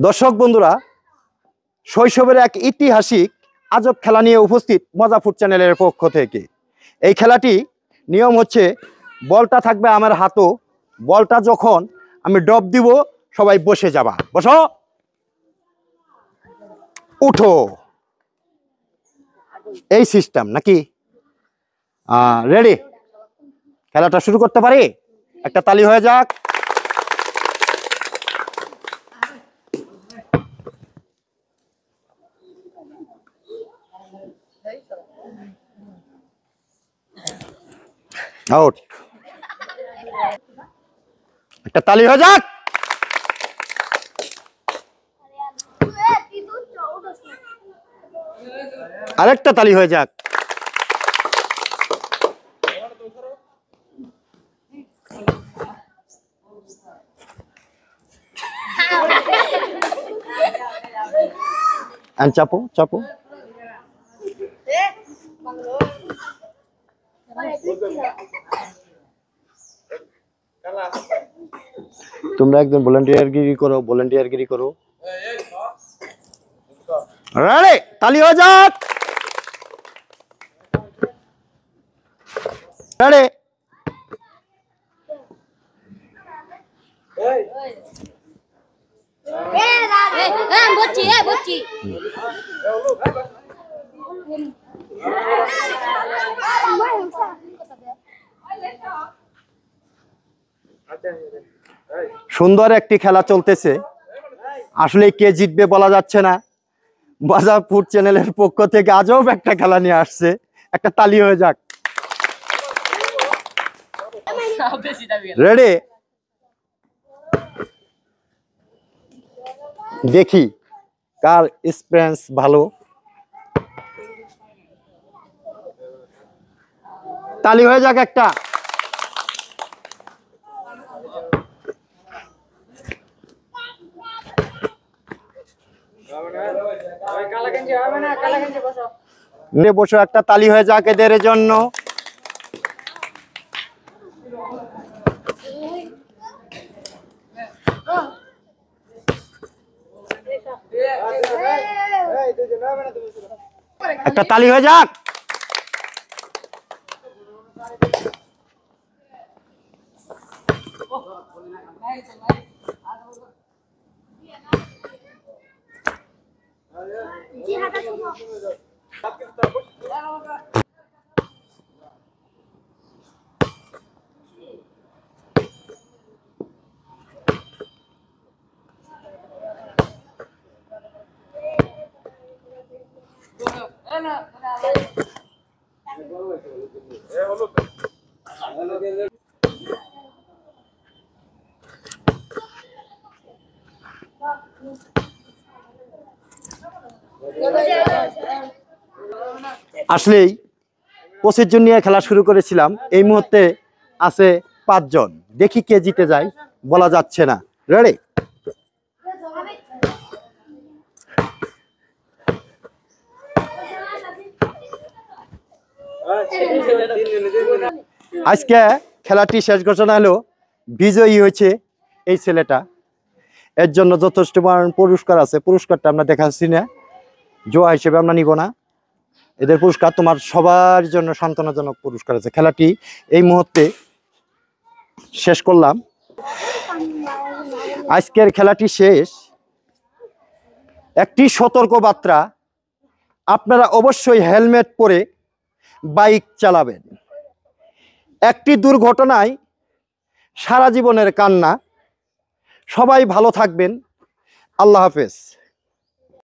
দর্শক বন্ধুরা, শৈশবের এক ঐতিহাসিক আজব খেলা নিয়ে উপস্থিত মজা ফুড চ্যানেলের পক্ষ থেকে। এই খেলাটি নিয়ম হচ্ছে, বলটা থাকবে আমার হাতও, বলটা যখন আমি ডব দিব সবাই বসে যাবা, বসো, উঠো, এই সিস্টেম নাকি? রেডি? খেলাটা শুরু করতে পারি? একটা তালি হয়ে যাক। আউট। একটা তালি হয়ে যাক। আরেকটা তালি হয়ে যাক। চাপো চাপো। তোমরা একদম ভলান্টিয়ারগিরি করো। রেডি? তালি হয়ে যাক। রেডি? সুন্দর একটি খেলা চলতেছে, আসলে কে জিতবে বলা যাচ্ছে না। মজা ফুড চ্যানেলের পক্ষ থেকে আজব একটা খেলা নিয়ে আসছে, একটা তালি হয়ে যাক। রেডি? দেখি কার এক্সপিরিয়েন্স ভালো। তালি হয়ে যাক একটা। বসো, একটা তালি হয়ে যাক এদের জন্য। একটা তালি হয়ে যাক। আসলেই 25 জন নিয়ে খেলা শুরু করেছিলাম, এই মুহূর্তে আছে 5 জন। দেখি কে জিতে যায়, বলা যাচ্ছে না। রেডি? আজকে খেলাটি শেষ ঘোষণা হলো, বিজয়ী হয়েছে এই ছেলেটা। এর জন্য যথেষ্ট পুরস্কার আছে, পুরস্কারটা আমরা দেখাচ্ছি না, জোয়া হিসেবে আমরা নিব না। এদের পুরস্কার তোমার সবার জন্য সান্ত্বনাজনক পুরস্কার আছে। খেলাটি এই মুহূর্তে শেষ করলাম। আজকের খেলাটি শেষ। একটি সতর্ক বার্তা, আপনারা অবশ্যই হেলমেট পরে বাইক চালাবেন। একটি দুর্ঘটনায় সারা জীবনের কান্না। সবাই ভালো থাকবেন। আল্লাহ হাফেজ।